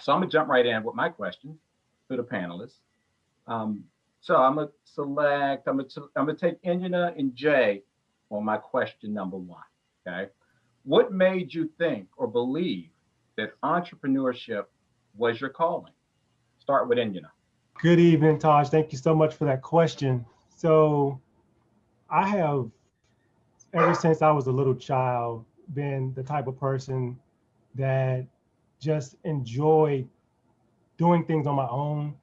So I'm gonna jump right in with my question to the panelists. Um, so I'm gonna select. I'm gonna take Enyinna and Jay on my question number one. Okay, what made you think or believe that entrepreneurship was your calling? Start with Enyinna. Good evening, Taj. Thank you so much for that question. So I have, ever since I was a little child, been the type of person that just enjoyed doing things on my own,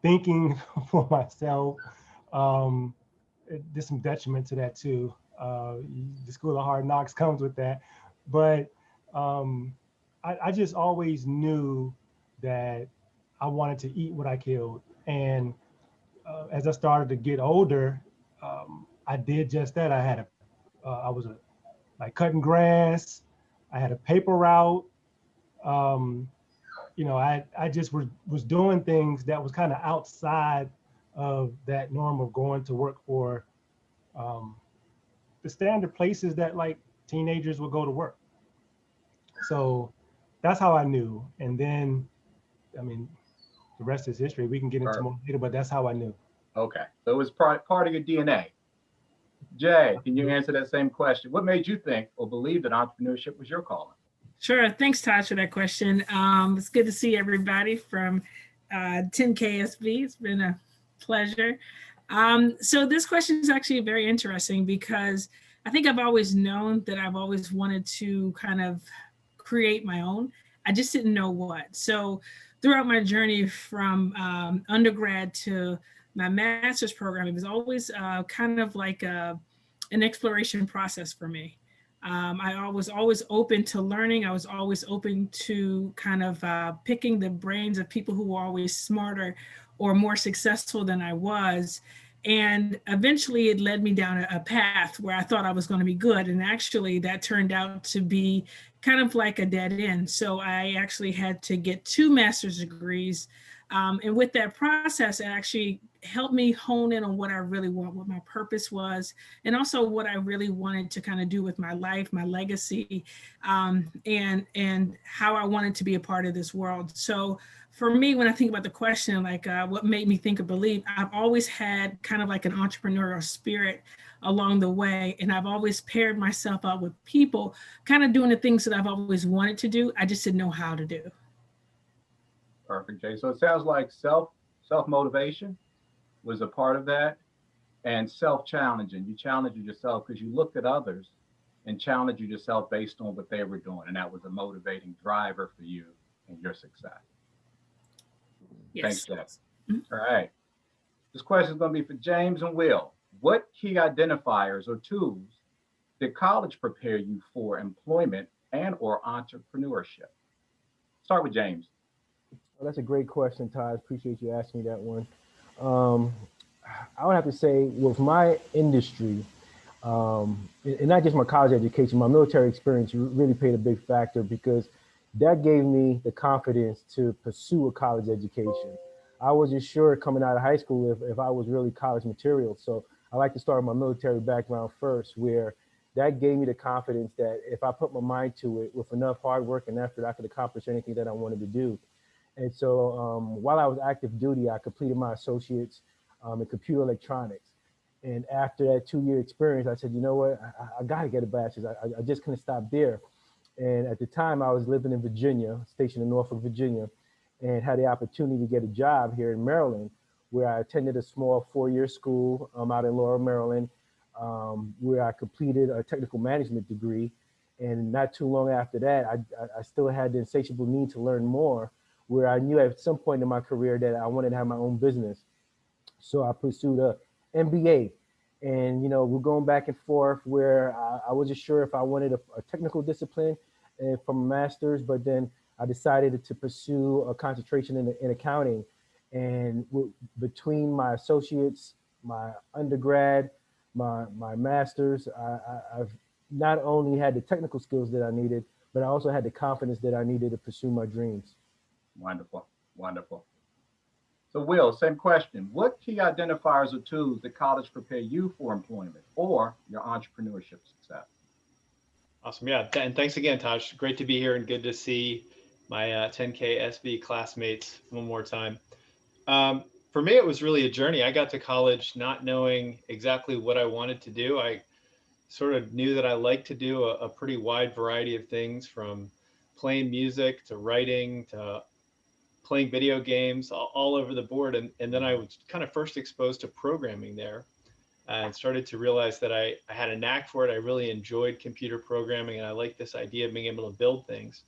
thinking for myself. Um, there's some detriment to that too. The school of hard knocks comes with that. But I just always knew that I wanted to eat what I killed. And as I started to get older, I did just that. I was like cutting grass. I had a paper route. Um, I just was doing things that was kind of outside of that norm of going to work for um, the standard places that like teenagers would go to work. So that's how I knew. And then, I mean, the rest is history. We can get into more later, but that's how I knew. Okay, so it was part of your DNA. Jay, can you answer that same question? What made you think or believe that entrepreneurship was your calling? Sure. Thanks, Todd, for that question. It's good to see everybody from 10KSB. It's been a pleasure. So this question is actually very interesting because I think I've always known that I've always wanted to kind of create my own. I just didn't know what. So throughout my journey from undergrad to my master's program, it was always kind of like an exploration process for me. I was always open to learning. I was always open to kind of picking the brains of people who were always smarter or more successful than I was. And eventually it led me down a path where I thought I was going to be good. And actually that turned out to be kind of like a dead end. So I actually had to get 2 master's degrees. And with that process, it actually helped me hone in on what I really want, what my purpose was, and also what I really wanted to kind of do with my life, my legacy, and how I wanted to be a part of this world. So for me, when I think about the question, like what made me think or believe, I've always had kind of like an entrepreneurial spirit along the way. And I've always paired myself up with people kind of doing the things that I've always wanted to do. I just didn't know how to do. Perfect, Jay. So it sounds like self-motivation was a part of that, and self-challenging. You challenged yourself because you looked at others and challenged yourself based on what they were doing. And that was a motivating driver for you and your success. Yes. Thanks, Jay. All right. This question is going to be for James and Will. What key identifiers or tools did college prepare you for employment and or entrepreneurship? Start with James. Well, that's a great question, Ty. Appreciate you asking me that one. I would have to say with my industry, and not just my college education, my military experience really played a big factor because that gave me the confidence to pursue a college education. I wasn't sure coming out of high school if I was really college material. So I like to start with my military background first, where that gave me the confidence that if I put my mind to it with enough hard work and effort, I could accomplish anything that I wanted to do. And so while I was active duty, I completed my associates in computer electronics. And after that 2-year experience, I said, you know what, I got to get a bachelor's. I just couldn't stop there. And at the time, I was living in Virginia, stationed in Norfolk, Virginia, and had the opportunity to get a job here in Maryland, where I attended a small 4-year school out in Laurel, Maryland, where I completed a technical management degree. And not too long after that, I still had the insatiable need to learn more, where I knew at some point in my career that I wanted to have my own business. So I pursued a MBA. And, we're going back and forth where I wasn't sure if I wanted a technical discipline from a master's, but then I decided to pursue a concentration in accounting. And between my associates, my undergrad, my master's, I've not only had the technical skills that I needed, but I also had the confidence that I needed to pursue my dreams. Wonderful, wonderful. So Will, same question. What key identifiers or tools did college prepare you for employment or your entrepreneurship success? Awesome. Yeah. And thanks again, Taj. Great to be here and good to see my 10K SV classmates one more time. For me, it was really a journey. I got to college not knowing exactly what I wanted to do. I sort of knew that I liked to do a pretty wide variety of things, from playing music to writing to playing video games, all over the board. And then I was kind of first exposed to programming there and started to realize that I had a knack for it. I really enjoyed computer programming, and I liked this idea of being able to build things.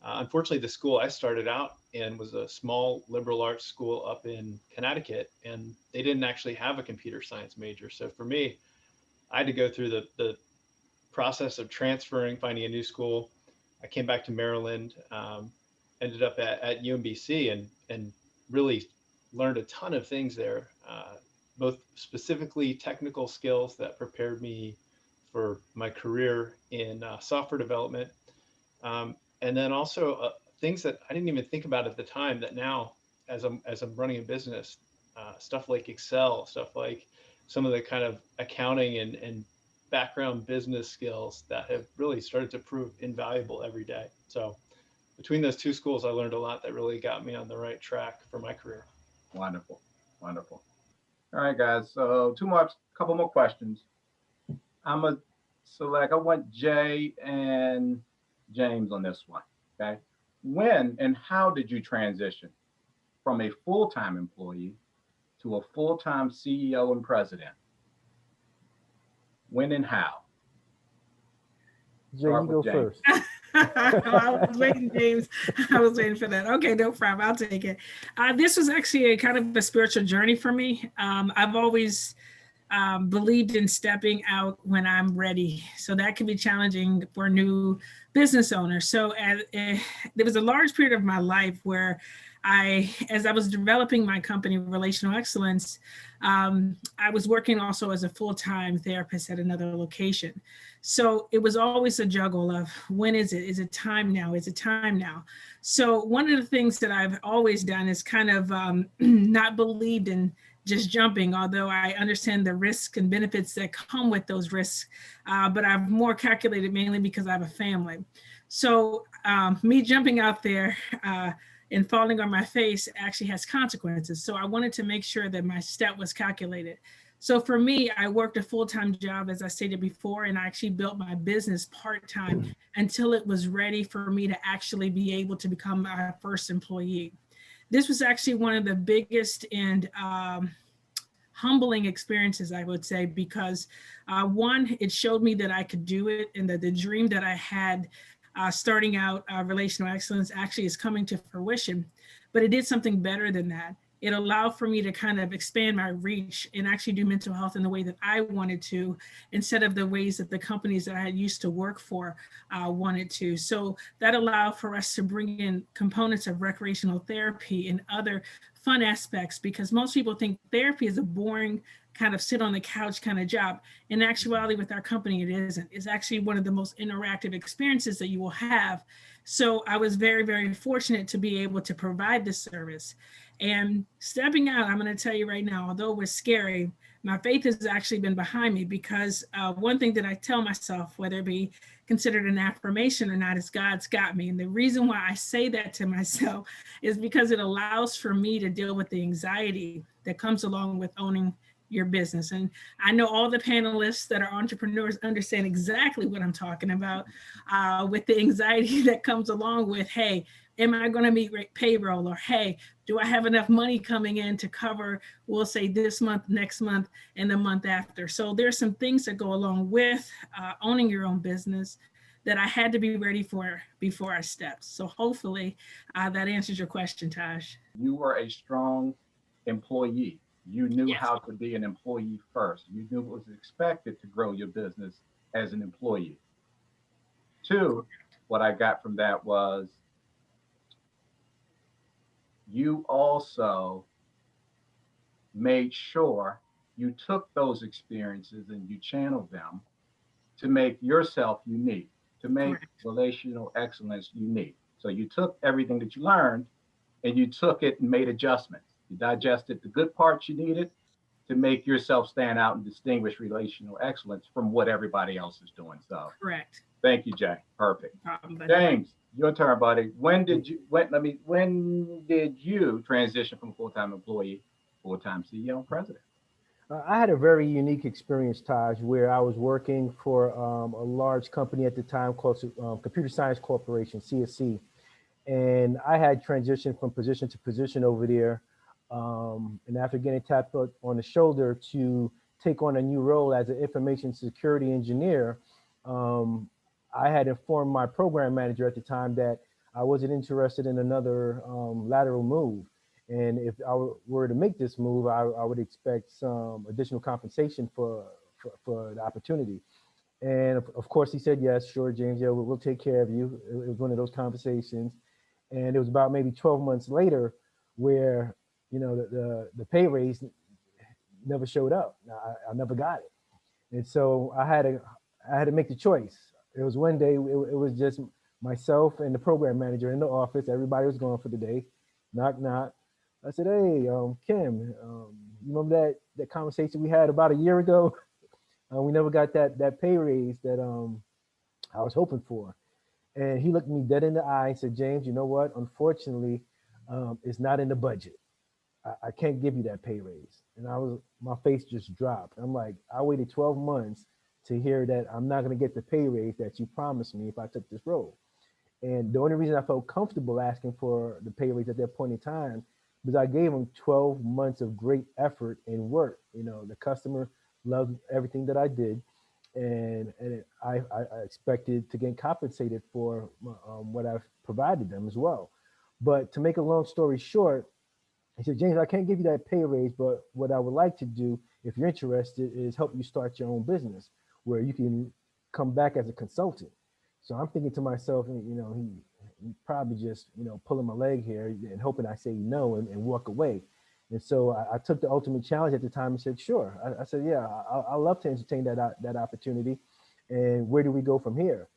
Unfortunately, the school I started out in was a small liberal arts school up in Connecticut, and they didn't actually have a computer science major. So for me, I had to go through the process of transferring, finding a new school. I came back to Maryland, ended up at UMBC, and really learned a ton of things there, both specifically technical skills that prepared me for my career in software development. And then also things that I didn't even think about at the time that now, as I'm running a business, stuff like Excel, stuff like some of the kind of accounting and background business skills that have really started to prove invaluable every day. So between those two schools, I learned a lot that really got me on the right track for my career. Wonderful, wonderful. All right, guys. So couple more questions. I'm gonna select. I want Jay and James on this one. Okay. When and how did you transition from a full-time employee to a full-time CEO and president? When and how? Jay, you go first. I was waiting, James. I was waiting for that. Okay, no problem. I'll take it. This was actually a kind of a spiritual journey for me. I've always believed in stepping out when I'm ready. So that can be challenging for new business owners. So there was a large period of my life where as I was developing my company, Relational Excellence, I was working also as a full-time therapist at another location. So it was always a juggle of, when is it? Is it time now? Is it time now? So one of the things that I've always done is kind of not believed in just jumping, although I understand the risks and benefits that come with those risks, but I've more calculated mainly because I have a family. So me jumping out there and falling on my face actually has consequences. So I wanted to make sure that my step was calculated. So for me, I worked a full-time job, as I stated before, and I actually built my business part-time until it was ready for me to actually be able to become my first employee. This was actually one of the biggest and humbling experiences, I would say, because one, it showed me that I could do it, and that the dream that I had starting out Relational Excellence actually is coming to fruition. But it did something better than that. It allowed for me to kind of expand my reach and actually do mental health in the way that I wanted to, instead of the ways that the companies that I had used to work for wanted to. So that allowed for us to bring in components of recreational therapy and other fun aspects, because most people think therapy is a boring kind of sit on the couch kind of job. In actuality, with our company, it isn't. It's actually one of the most interactive experiences that you will have. So I was very, very fortunate to be able to provide this service. And stepping out, I'm going to tell you right now, although it was scary, my faith has actually been behind me, because one thing that I tell myself, whether it be considered an affirmation or not, is God's got me. And the reason why I say that to myself is because it allows for me to deal with the anxiety that comes along with owning your business. And I know all the panelists that are entrepreneurs understand exactly what I'm talking about with the anxiety that comes along with, hey, am I going to meet payroll? Or, hey, do I have enough money coming in to cover, we'll say, this month, next month, and the month after? So there's some things that go along with owning your own business that I had to be ready for before I stepped. So hopefully that answers your question, Taj. You were a strong employee. You knew Yes. how to be an employee first. You knew what was expected to grow your business as an employee. Two, what I got from that was you also made sure you took those experiences and you channeled them to make yourself unique, to make Correct. relational excellence unique. So you took everything that you learned and you took it and made adjustments. You digested the good parts you needed to make yourself stand out and distinguish relational excellence from what everybody else is doing. So Correct. thank you, Jay. Perfect. No problem, buddy. James, your turn, buddy. When did you transition from full-time employee, full-time CEO and president? I had a very unique experience, Taj, where I was working for a large company at the time called Computer Science Corporation, CSC. And I had transitioned from position to position over there. And after getting tapped on the shoulder to take on a new role as an information security engineer, I had informed my program manager at the time that I wasn't interested in another lateral move. And if I were to make this move, I would expect some additional compensation for the opportunity. And of course, he said, yes, sure, James, yeah, we'll take care of you. It was one of those conversations. And it was about maybe 12 months later where, you know, the pay raise never showed up. I never got it. And so I had to make the choice. It was one day, it was just myself and the program manager in the office. Everybody was gone for the day. Knock, knock. I said, hey, Kim, you remember that conversation we had about a year ago? We never got that pay raise that I was hoping for. And he looked me dead in the eye and said, James, you know what? Unfortunately, it's not in the budget. I can't give you that pay raise. And my face just dropped. I'm like, I waited 12 months to hear that I'm not going to get the pay raise that you promised me if I took this role. And the only reason I felt comfortable asking for the pay raise at that point in time was I gave him 12 months of great effort and work. You know, the customer loved everything that I did. And I expected to get compensated for what I've provided them as well. But to make a long story short, he said, James, I can't give you that pay raise, but what I would like to do, if you're interested, is help you start your own business where you can come back as a consultant. So I'm thinking to myself, you know, he probably just, you know, pulling my leg here and hoping I say no and walk away. And so I took the ultimate challenge at the time and said, sure. I said, yeah, I'd love to entertain that opportunity. And where do we go from here?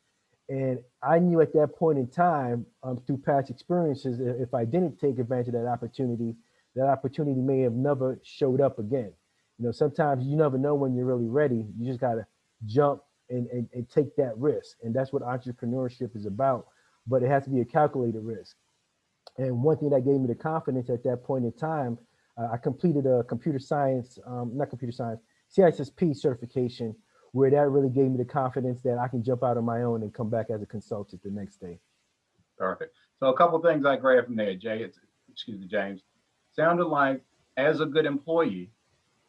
And I knew at that point in time, through past experiences, if I didn't take advantage of that opportunity may have never showed up again. You know, sometimes you never know when you're really ready. You just got to jump and take that risk. And that's what entrepreneurship is about. But it has to be a calculated risk. And one thing that gave me the confidence at that point in time, I completed a CISSP certification, where that really gave me the confidence that I can jump out on my own and come back as a consultant the next day. Perfect. So a couple of things I grabbed from there, James. Sounded like as a good employee,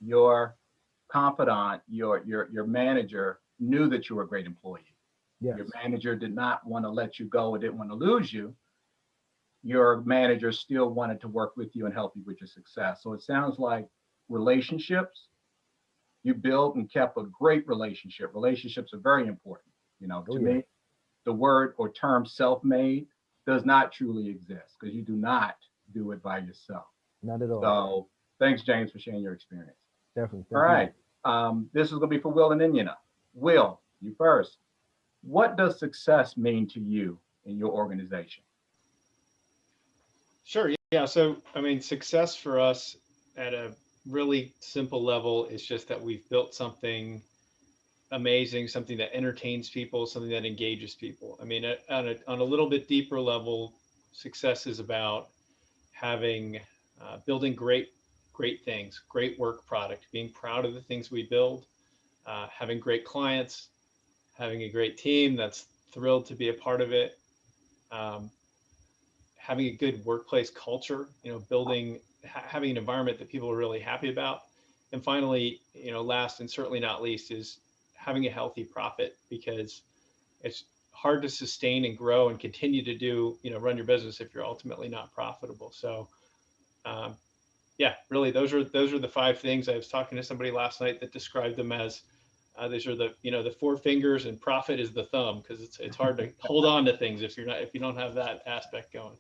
your confidant, your manager knew that you were a great employee. Yes. Your manager did not want to let you go or didn't want to lose you. Your manager still wanted to work with you and help you with your success. So it sounds like relationships, you built and kept a great relationship. Relationships are very important. You know, to me, the word or term self-made does not truly exist because you do not do it by yourself. Not at all. So thanks, James, for sharing your experience. Definitely. All right. This is going to be for Will and Enyinna. Will, you first. What does success mean to you in your organization? Sure. Yeah. So, I mean, success for us at a really simple level is just that we've built something amazing, something that entertains people, something that engages people. I mean, on a little bit deeper level, success is about having, building great things, great work product, being proud of the things we build, having great clients, having a great team that's thrilled to be a part of it, having a good workplace culture, you know, having an environment that people are really happy about. And finally, you know, last and certainly not least is having a healthy profit, because it's hard to sustain and grow and continue to do, you know, run your business if you're ultimately not profitable. So, yeah, really, those are the 5 things. I was talking to somebody last night that described them as These are the, the four fingers, and profit is the thumb, because it's hard to hold on to things if you don't have that aspect going.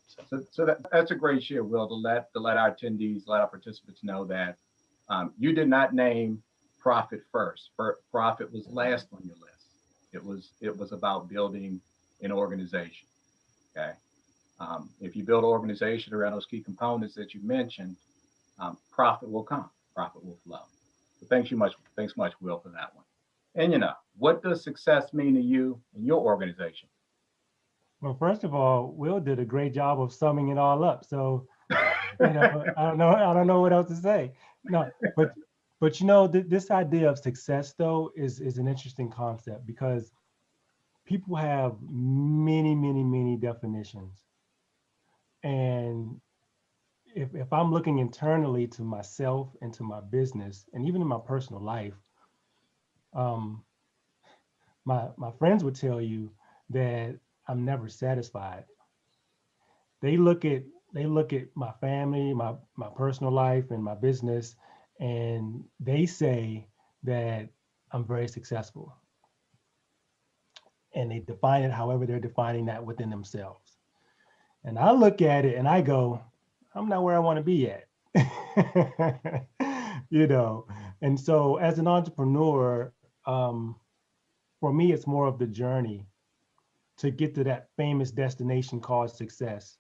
So that's a great share, Will, to let our attendees, let our participants know that you did not name profit first. Profit was last on your list. It was about building an organization. Okay. If you build an organization around those key components that you mentioned, profit will come, profit will flow. So thanks much, Will, for that one. Enyinna, what does success mean to you and your organization? Well, first of all, Will did a great job of summing it all up. So, I don't know what else to say. No, but this idea of success though is an interesting concept, because people have many definitions. And if I'm looking internally to myself and to my business, and even in my personal life, my friends would tell you that I'm never satisfied. They look at my family, my personal life, and my business, and they say that I'm very successful. And they define it however they're defining that within themselves. And I look at it and I go, I'm not where I want to be at. And so as an entrepreneur, for me, it's more of the journey to get to that famous destination called success.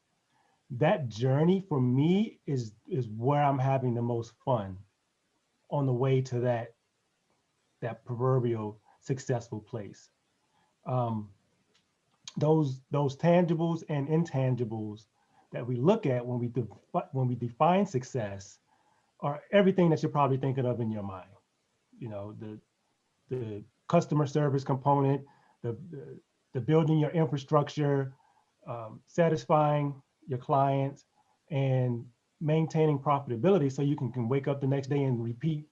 That journey for me is where I'm having the most fun on the way to that proverbial successful place. Those tangibles and intangibles that we look at when we define success are everything that you're probably thinking of in your mind. The customer service component, the building your infrastructure, satisfying your clients, and maintaining profitability so you can wake up the next day and repeat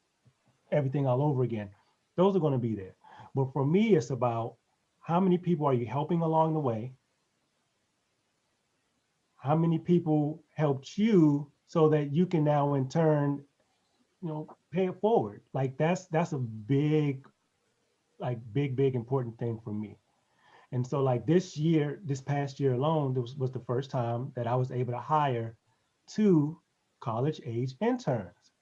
everything all over again. Those are going to be there. But for me, it's about how many people are you helping along the way? How many people helped you so that you can now in turn, pay it forward? Like that's a big important thing for me. And so like this past year alone, this was the first time that I was able to hire 2 college age interns.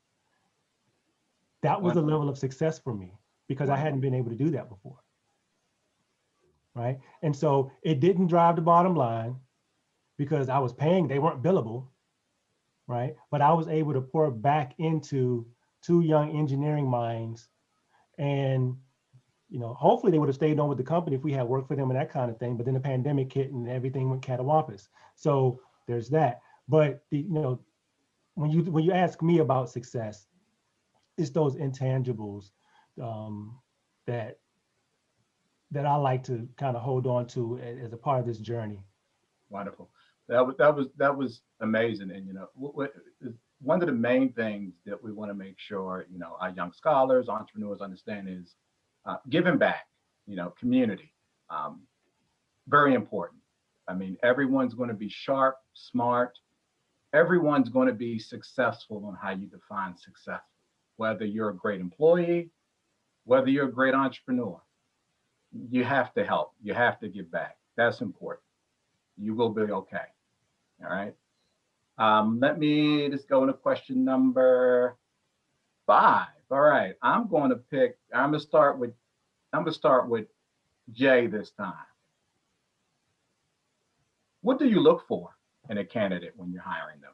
That was a level of success for me because I hadn't been able to do that before. Right. And so it didn't drive the bottom line because I was paying, they weren't billable. Right. But I was able to pour back into 2 young engineering minds. And, hopefully they would have stayed on with the company if we had worked for them and that kind of thing. But then the pandemic hit and everything went catawampus. So there's that. But when you ask me about success, it's those intangibles that I like to kind of hold on to as a part of this journey. Wonderful. That was amazing. And one of the main things that we want to make sure our young scholars, entrepreneurs understand is giving back. Community, very important. I mean, everyone's going to be sharp, smart. Everyone's going to be successful on how you define successful. Whether you're a great employee, whether you're a great entrepreneur, you have to help. You have to give back. That's important. You will be okay. All right. Let me just go into question number 5. All right. I'm going to start with Jay this time. What do you look for in a candidate when you're hiring them?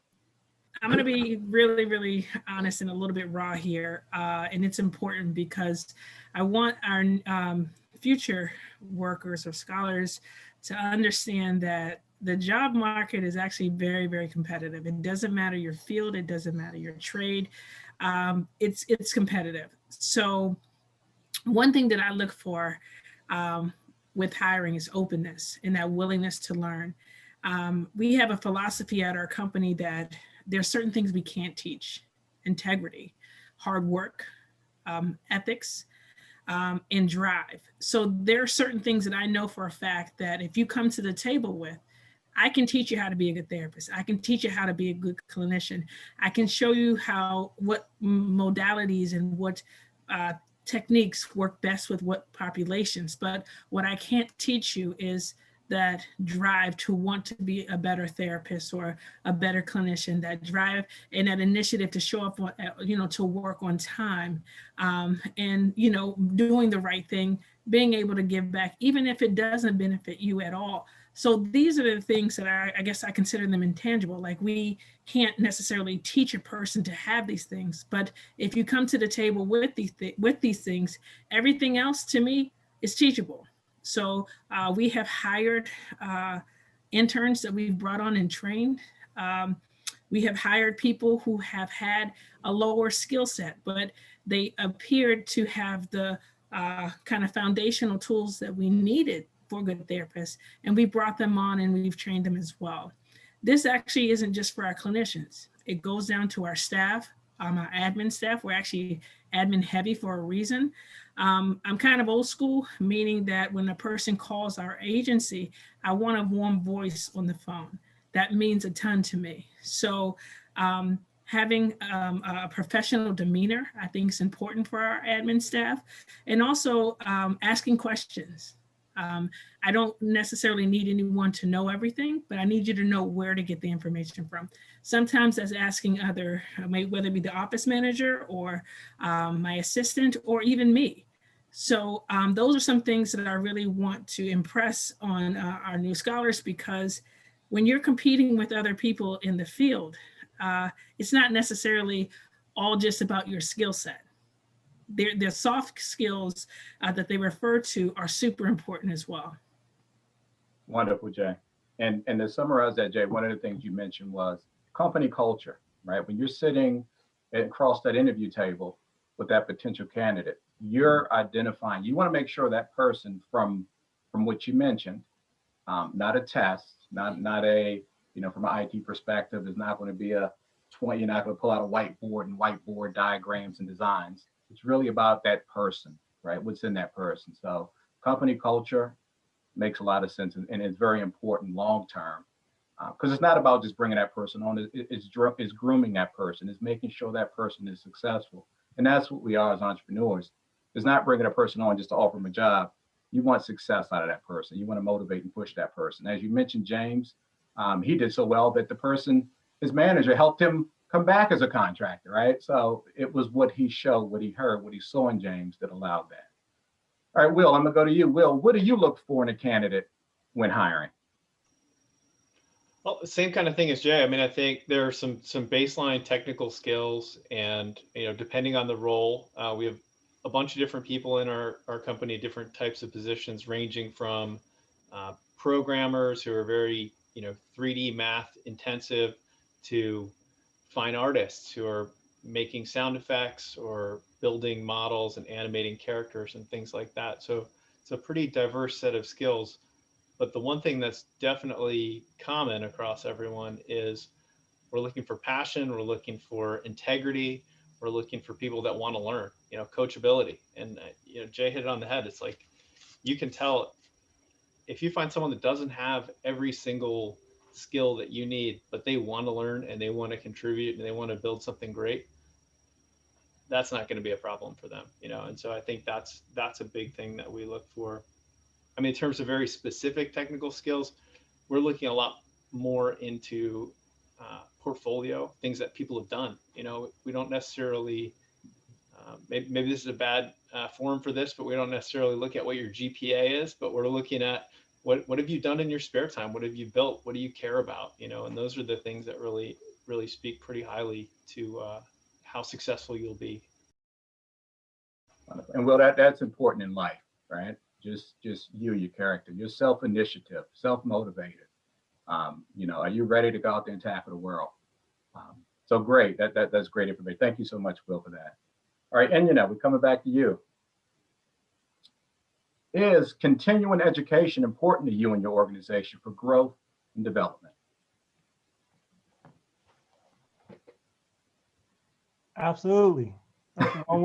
I'm going to be really, really honest and a little bit raw here. And it's important because I want our future workers or scholars to understand that the job market is actually very, very competitive. It doesn't matter your field. It doesn't matter your trade. It's competitive. So one thing that I look for with hiring is openness and that willingness to learn. We have a philosophy at our company that there are certain things we can't teach: integrity, hard work, ethics, and drive. So there are certain things that I know for a fact that if you come to the table with, I can teach you how to be a good therapist. I can teach you how to be a good clinician. I can show you what modalities and what techniques work best with what populations. But what I can't teach you is that drive to want to be a better therapist or a better clinician, that drive and that initiative to show up, to work on time, and, doing the right thing, being able to give back, even if it doesn't benefit you at all. So these are the things that I guess I consider them intangible. Like, we can't necessarily teach a person to have these things, but if you come to the table with these things, everything else to me is teachable. So we have hired interns that we've brought on and trained. We have hired people who have had a lower skill set, but they appeared to have the kind of foundational tools that we needed for good therapists. And we brought them on and we've trained them as well. This actually isn't just for our clinicians. It goes down to our staff, our admin staff. We're actually admin heavy for a reason. I'm kind of old school, meaning that when a person calls our agency, I want a warm voice on the phone. That means a ton to me. So having a professional demeanor, I think, is important for our admin staff. And also asking questions. I don't necessarily need anyone to know everything, but I need you to know where to get the information from. Sometimes that's asking whether it be the office manager or my assistant or even me. So those are some things that I really want to impress on our new scholars, because when you're competing with other people in the field, it's not necessarily all just about your skill set. Their soft skills that they refer to are super important as well. Wonderful, Jay. And to summarize that, Jay, one of the things you mentioned was company culture, right? When you're sitting across that interview table with that potential candidate, you're identifying, you want to make sure that person from what you mentioned, not a test, not a, from an IT perspective, is not going to be a 20, you're not going to pull out a whiteboard and whiteboard diagrams and designs. It's really about that person, right? What's in that person. So company culture makes a lot of sense, and it's very important long-term, because it's not about just bringing that person on. It's grooming that person. It's making sure that person is successful. And that's what we are as entrepreneurs. It's not bringing a person on just to offer them a job. You want success out of that person. You want to motivate and push that person. As you mentioned, James, he did so well that the person, his manager, helped him come back as a contractor, right? So it was what he showed, what he heard, what he saw in James that allowed that. All right, Will, I'm gonna go to you. Will, what do you look for in a candidate when hiring? Well, same kind of thing as Jay. I mean, I think there are some baseline technical skills, and depending on the role, we have a bunch of different people in our company, different types of positions, ranging from programmers who are very 3D math intensive, to fine artists who are making sound effects or building models and animating characters and things like that. So it's a pretty diverse set of skills. But the one thing that's definitely common across everyone is we're looking for passion, we're looking for integrity, we're looking for people that want to learn, coachability. And Jay hit it on the head. It's like, you can tell if you find someone that doesn't have every single skill that you need, but they want to learn and they want to contribute and they want to build something great, that's not going to be a problem for them, And so I think that's a big thing that we look for. I mean, in terms of very specific technical skills, we're looking a lot more into portfolio, things that people have done. We don't necessarily, maybe this is a bad forum for this, but we don't necessarily look at what your GPA is, but we're looking at what have you done in your spare time? What have you built? What do you care about? And those are the things that really speak pretty highly to how successful you'll be. And well, that's important in life, right? Just your character, your self-initiative, self-motivated. Are you ready to go out there and tackle the world? So great, that's great information. Thank you so much, Will, for that. All right, Enyinna, we're coming back to you. Is continuing education important to you and your organization for growth and development? Absolutely. That's one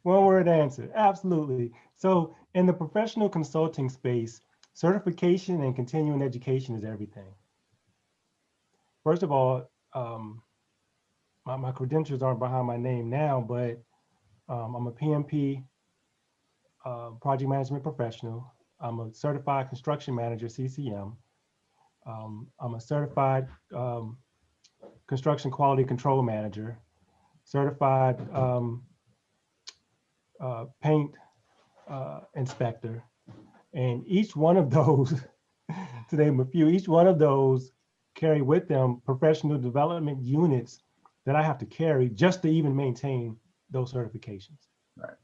word answer. Absolutely. So in the professional consulting space, certification and continuing education is everything. First of all, my credentials aren't behind my name now, but I'm a PMP project management professional. I'm a certified construction manager, CCM. I'm a certified construction quality control manager, certified paint inspector. And each one of those, to name a few, each one of those carry with them professional development units that I have to carry just to even maintain those certifications. Right.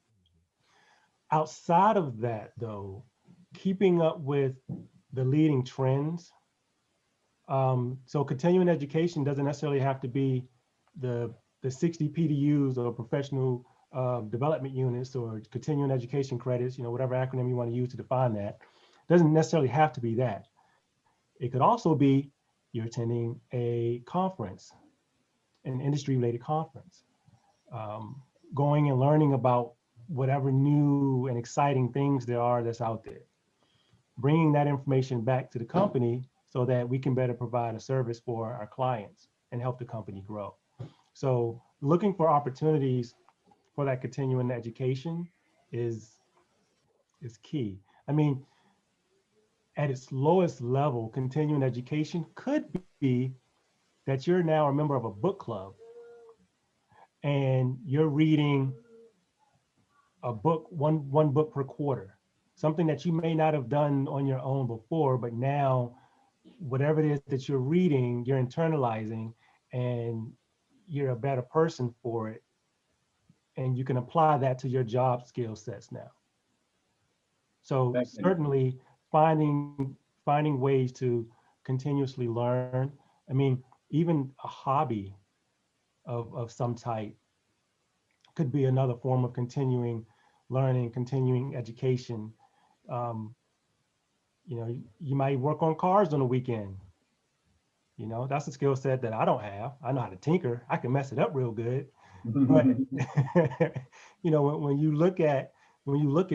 Outside of that, though, keeping up with the leading trends. So continuing education doesn't necessarily have to be the 60 PDUs or professional development units or continuing education credits, whatever acronym you want to use to define that. Doesn't necessarily have to be that. It could also be you're attending a conference, an industry-related conference, going and learning about whatever new and exciting things there are that's out there. Bringing that information back to the company so that we can better provide a service for our clients and help the company grow. So looking for opportunities for that continuing education is key. I mean, at its lowest level, continuing education could be that you're now a member of a book club and you're reading a book, one book per quarter, something that you may not have done on your own before, but now whatever it is that you're reading, you're internalizing and you're a better person for it. And you can apply that to your job skill sets now. So certainly finding ways to continuously learn. I mean, even a hobby of some type could be another form of continuing learning, continuing education. You might work on cars on the weekend. That's a skill set that I don't have. I know how to tinker. I can mess it up real good. But when you look at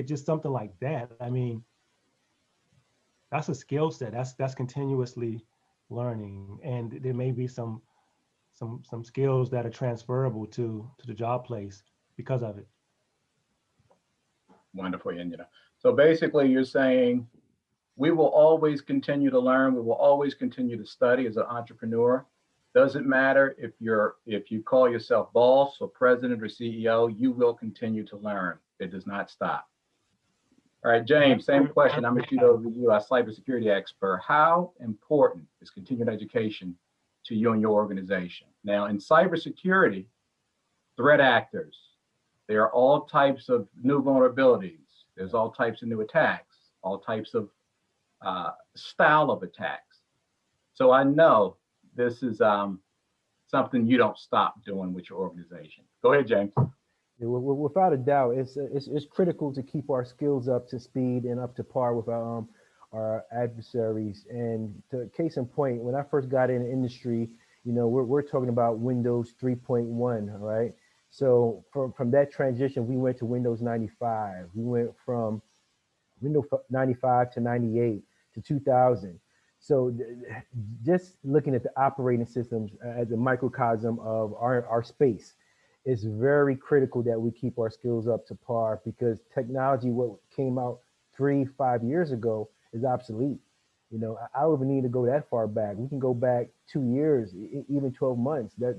just something like that, I mean, that's a skill set. That's continuously learning, and there may be some skills that are transferable to the job place because of it. Wonderful, Enyinna. So basically, you're saying we will always continue to learn. We will always continue to study as an entrepreneur. Doesn't matter if you call yourself boss or president or CEO, you will continue to learn. It does not stop. All right, James, same question. I'm going to shoot over to you, our cybersecurity expert. How important is continuing education to you and your organization? Now, in cybersecurity, threat actors, there are all types of new vulnerabilities. There's all types of new attacks, all types of style of attacks. So I know this is something you don't stop doing with your organization. Go ahead, James. Yeah, without a doubt, it's critical to keep our skills up to speed and up to par with our adversaries. And to case in point, when I first got in the industry, we're talking about Windows 3.1, right? So from that transition, we went to Windows 95. We went from Windows 95 to 98 to 2000. So just looking at the operating systems as a microcosm of our space, it's very critical that we keep our skills up to par, because technology, what came out 3-5 years ago, is obsolete. I don't even need to go that far back. We can go back 2 years, even 12 months. That,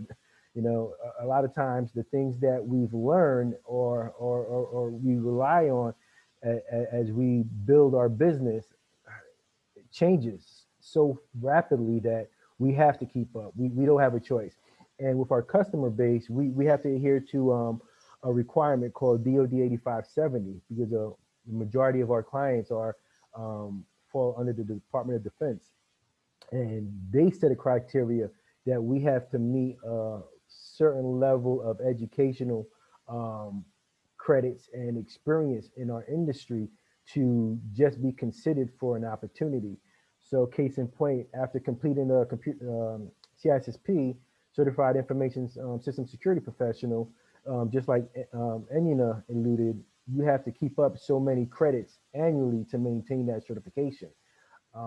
a lot of times the things that we've learned or we rely on as we build our business changes so rapidly that we have to keep up. We don't have a choice. And with our customer base, we have to adhere to a requirement called DoD 8570, because the majority of our clients fall under the Department of Defense. And they set a criteria that we have to meet a certain level of educational credits and experience in our industry to just be considered for an opportunity. So case in point, after completing a CISSP, Certified Information System Security Professional, just like Enyinna alluded, you have to keep up so many credits annually to maintain that certification.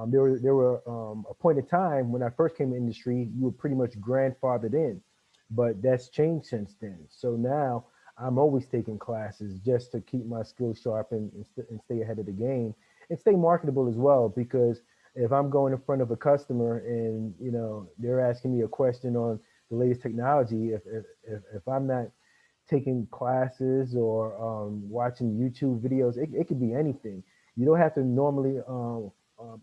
There were a point in time when I first came to industry, you were pretty much grandfathered in, but that's changed since then. So now I'm always taking classes just to keep my skills sharp and stay ahead of the game and stay marketable as well. Because if I'm going in front of a customer and, you know, they're asking me a question on the latest technology, if I'm not taking classes or watching YouTube videos, it could be anything. You don't have to normally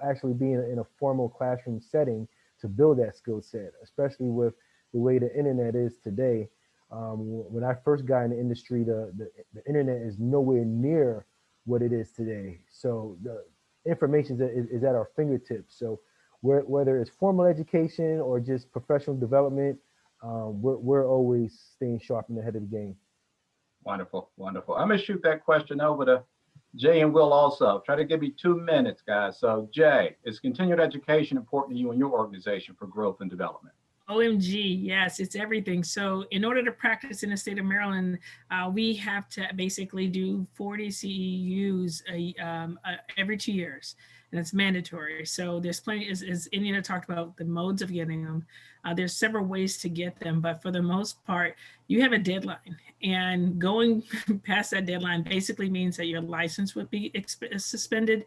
actually be in a formal classroom setting to build that skill set, especially with the way the internet is today. When I first got in the industry, the internet is nowhere near what it is today. So the information is at our fingertips. So whether it's formal education or just professional development, we're always staying sharp and ahead of the game. Wonderful, wonderful. I'm gonna shoot that question over to Jay and Will also. Try to give me 2 minutes, guys. So Jay, is continued education important to you and your organization for growth and development? OMG, yes, it's everything. So in order to practice in the state of Maryland, we have to basically do 40 CEUs every 2 years, and it's mandatory. So there's plenty, as Enyinna talked about, the modes of getting them. There's several ways to get them, but for the most part, you have a deadline. And going past that deadline basically means that your license would be suspended,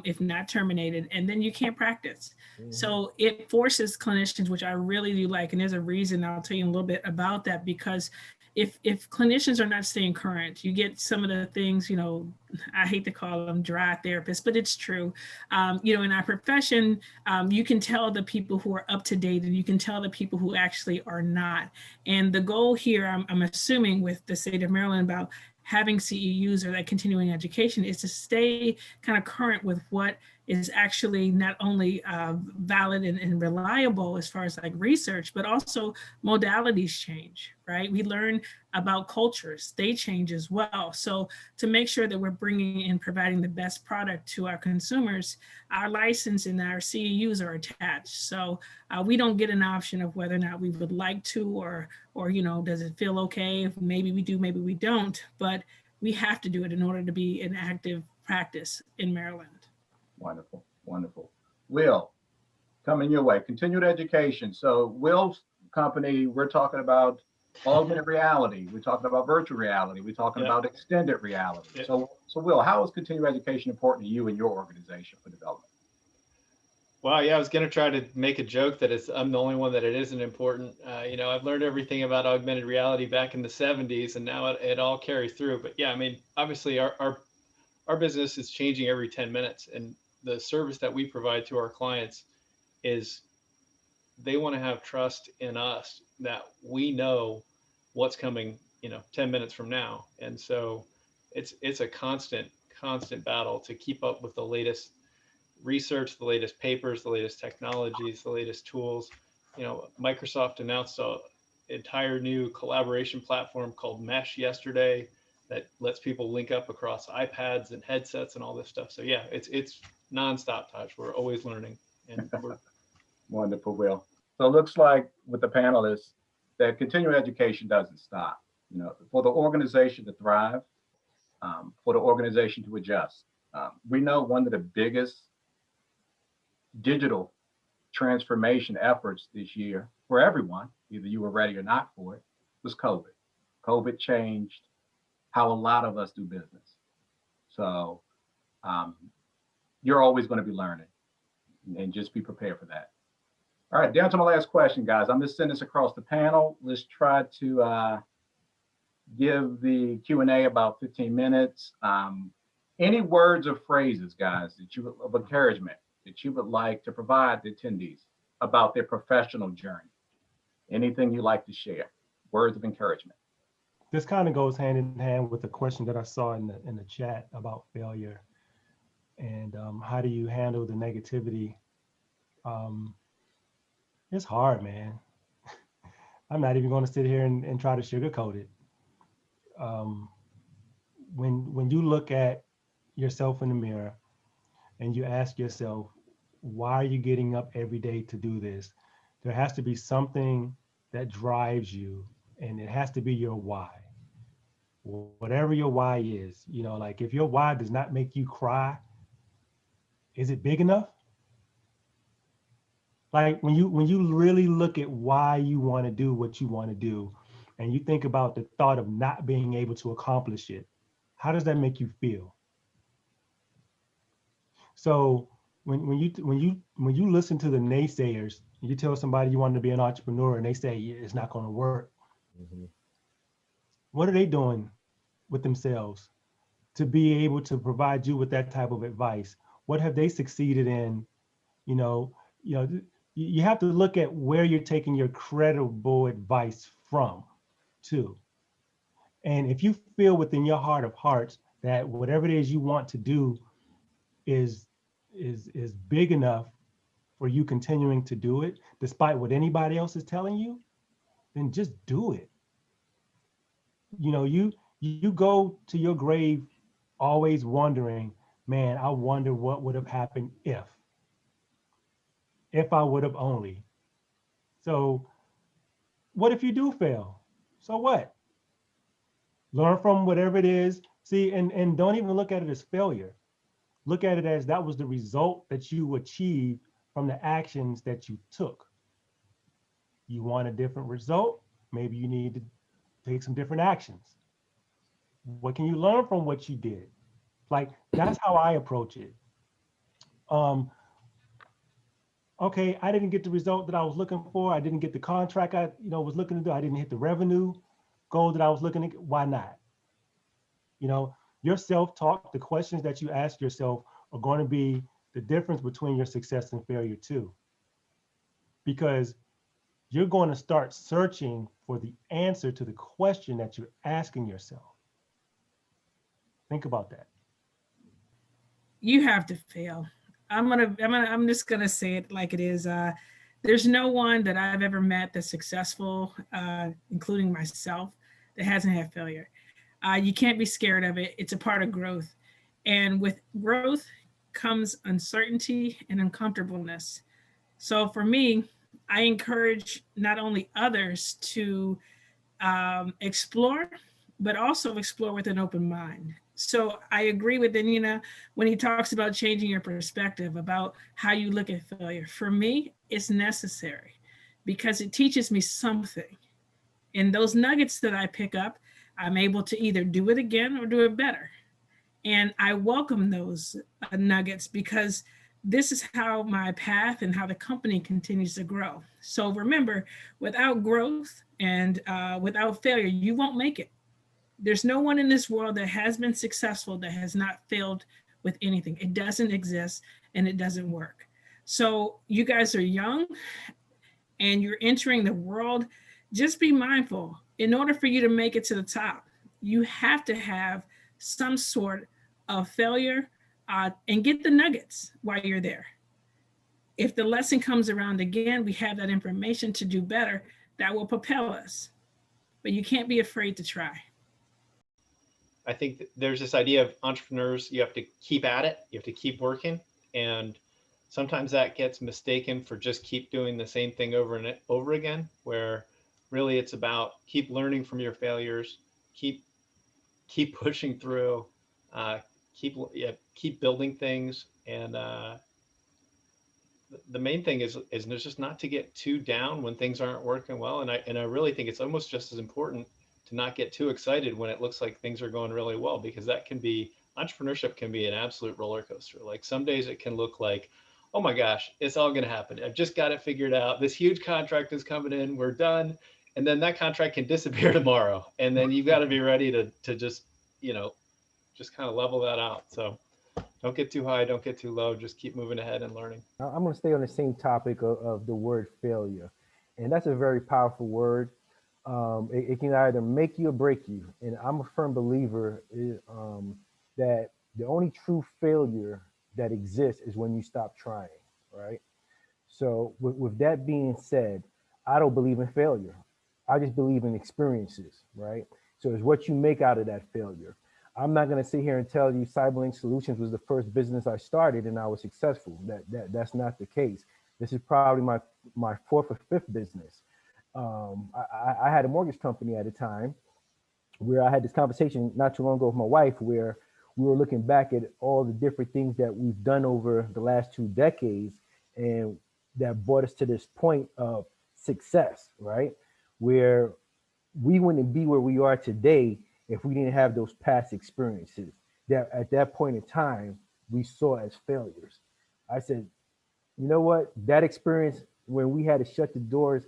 if not terminated, and then you can't practice. Mm-hmm. So it forces clinicians, which I really do like, and there's a reason I'll tell you a little bit about that, because if clinicians are not staying current, you get some of the things, you know, I hate to call them dry therapists, but it's true. You know, in our profession, you can tell the people who are up to date and you can tell the people who actually are not. And the goal here, I'm assuming with the state of Maryland about having CEUs or that continuing education is to stay kind of current with what is actually not only valid and reliable as far as like research, but also modalities change, right? We learn about cultures, they change as well. So to make sure that we're bringing and providing the best product to our consumers, our license and our CEUs are attached. So we don't get an option of whether or not we would like to, or you know, does it feel okay? Maybe we do, maybe we don't, but we have to do it in order to be an active practice in Maryland. Wonderful, wonderful. Will, coming your way, continued education. So Will's company, we're talking about augmented reality. We're talking about virtual reality. We're talking about extended reality. So Will, how is continued education important to you and your organization for development? Well, yeah, I was going to try to make a joke that I'm the only one that it isn't important. You know, I've learned everything about augmented reality back in the 70s, and now it all carries through. But yeah, I mean, obviously our business is changing every 10 minutes, and the service that we provide to our clients is they want to have trust in us that we know what's coming, you know, 10 minutes from now. And so it's a constant battle to keep up with the latest research, the latest papers, the latest technologies, the latest tools. You know, Microsoft announced an entire new collaboration platform called Mesh yesterday that lets people link up across iPads and headsets and all this stuff. So yeah, it's nonstop, Taj. We're always learning. And we're Wonderful, Will. So it looks like with the panelists that continuing education doesn't stop. You know, for the organization to thrive, for the organization to adjust. We know one of the biggest digital transformation efforts this year for everyone, either you were ready or not for it, was COVID. COVID changed how a lot of us do business. So you're always going to be learning, and just be prepared for that. All right, down to my last question, guys. I'm just sending this across the panel. Let's try to give the Q&A about 15 minutes. Any words or phrases, guys, that you of encouragement that you would like to provide the attendees about their professional journey? Anything you'd like to share? Words of encouragement. This kind of goes hand in hand with the question that I saw in the chat about failure and how do you handle the negativity? It's hard, man. I'm not even going to sit here and try to sugarcoat it. When you look at yourself in the mirror and you ask yourself, why are you getting up every day to do this? There has to be something that drives you, and it has to be your why. Whatever your why is, you know, like if your why does not make you cry, is it big enough? Like when you really look at why you want to do what you want to do, and you think about the thought of not being able to accomplish it, how does that make you feel? So when you listen to the naysayers, you tell somebody you want to be an entrepreneur and they say it's not going to work. Mhm. What are they doing with themselves to be able to provide you with that type of advice? What have they succeeded in? You know, you have to look at where you're taking your credible advice from, too. And if you feel within your heart of hearts that whatever it is you want to do is big enough for you continuing to do it, despite what anybody else is telling you, then just do it. You know, you go to your grave always wondering, man, I wonder what would have happened if I would have only. So what if you do fail? So what? Learn from whatever it is. See, and don't even look at it as failure. Look at it as that was the result that you achieved from the actions that you took. You want a different result? Maybe you need to take some different actions. What can you learn from what you did? Like, that's how I approach it. Okay, I didn't get the result that I was looking for. I didn't get the contract I was looking to do. I didn't hit the revenue goal that I was looking at. Why not? Your self-talk, the questions that you ask yourself are going to be the difference between your success and failure too. Because you're going to start searching for the answer to the question that you're asking yourself. Think about that. You have to fail. I'm just gonna say it like it is. There's no one that I've ever met that's successful, including myself, that hasn't had failure. You can't be scared of it. It's a part of growth. And with growth comes uncertainty and uncomfortableness. So for me, I encourage not only others to explore, but also explore with an open mind. So I agree with Enyinna when he talks about changing your perspective about how you look at failure. For me, it's necessary because it teaches me something. And those nuggets that I pick up, I'm able to either do it again or do it better. And I welcome those nuggets because this is how my path and how the company continues to grow. So remember, without growth and without failure, you won't make it. There's no one in this world that has been successful that has not failed with anything. It doesn't exist and it doesn't work. So you guys are young and you're entering the world. Just be mindful. In order for you to make it to the top, you have to have some sort of failure and get the nuggets while you're there. If the lesson comes around again, we have that information to do better that will propel us. But you can't be afraid to try. I think there's this idea of entrepreneurs, you have to keep at it, you have to keep working. And sometimes that gets mistaken for just keep doing the same thing over and over again, where really it's about keep learning from your failures, keep pushing through, keep building things. And the main thing is just not to get too down when things aren't working well. And I really think it's almost just as important to not get too excited when it looks like things are going really well, because entrepreneurship can be an absolute roller coaster. Like some days it can look like, oh my gosh, it's all going to happen. I've just got it figured out. This huge contract is coming in. We're done. And then that contract can disappear tomorrow. And then you've got to be ready to just kind of level that out. So don't get too high, don't get too low. Just keep moving ahead and learning. I'm going to stay on the same topic of the word failure. And that's a very powerful word. It can either make you or break you. And I'm a firm believer that the only true failure that exists is when you stop trying, right? So with that being said, I don't believe in failure. I just believe in experiences, right? So it's what you make out of that failure. I'm not going to sit here and tell you Cyberlink Solutions was the first business I started and I was successful. That's not the case. This is probably my fourth or fifth business. I had a mortgage company at a time where I had this conversation not too long ago with my wife, where we were looking back at all the different things that we've done over the last 2 decades and that brought us to this point of success, right? Where we wouldn't be where we are today if we didn't have those past experiences that at that point in time we saw as failures. I said, you know what? That experience when we had to shut the doors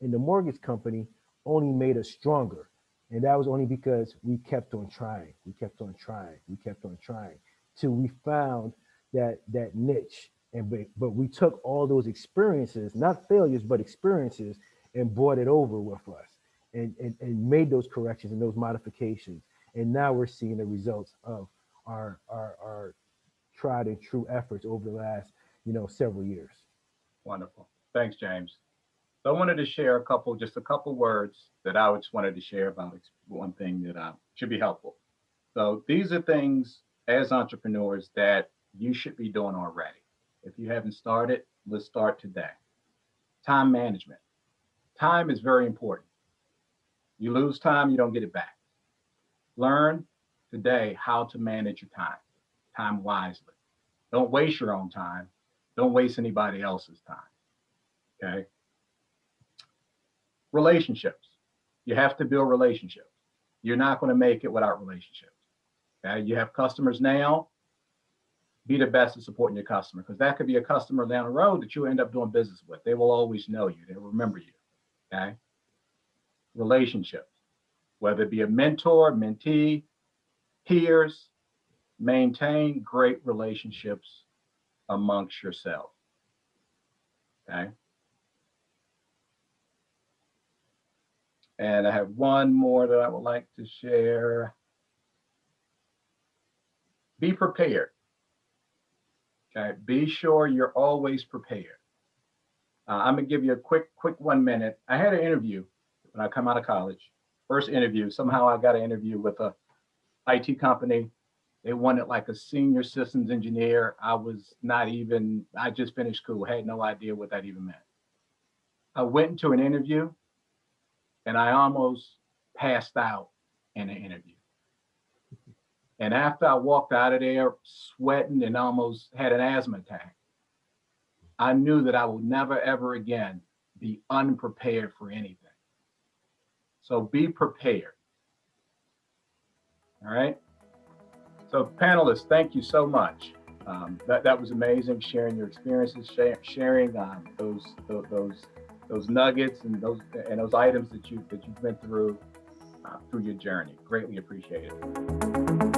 in the mortgage company only made us stronger. And that was only because we kept on trying. We kept on trying. We kept on trying till we found that niche. But we took all those experiences, not failures, but experiences, and brought it over with us and made those corrections and those modifications. And now we're seeing the results of our tried and true efforts over the last, several years. Wonderful. Thanks, James. So I wanted to share just a couple words that I just wanted to share about one thing that should be helpful. So these are things as entrepreneurs that you should be doing already. If you haven't started, let's start today. Time management. Time is very important. You lose time, you don't get it back. Learn today how to manage your time wisely. Don't waste your own time. Don't waste anybody else's time. Okay. Relationships. You have to build relationships. You're not going to make it without relationships. Okay. You have customers now. Be the best at supporting your customer, because that could be a customer down the road that you'll end up doing business with. They will always know you. They will remember you. Okay. Relationships, whether it be a mentor, mentee, peers, maintain great relationships amongst yourself. Okay. And I have one more that I would like to share. Be prepared. Okay. Be sure you're always prepared. I'm gonna give you a quick 1 minute. I had an interview when I come out of college. First interview. Somehow I got an interview with a IT company. They wanted like a senior systems engineer. I just finished school, had no idea what that even meant. I went into an interview and I almost passed out in an interview. And after I walked out of there sweating and almost had an asthma attack, I knew that I would never, ever again be unprepared for anything. So be prepared. All right. So panelists, thank you so much. That was amazing, sharing your experiences, sharing those nuggets and those items that you've been through your journey. Greatly appreciate it.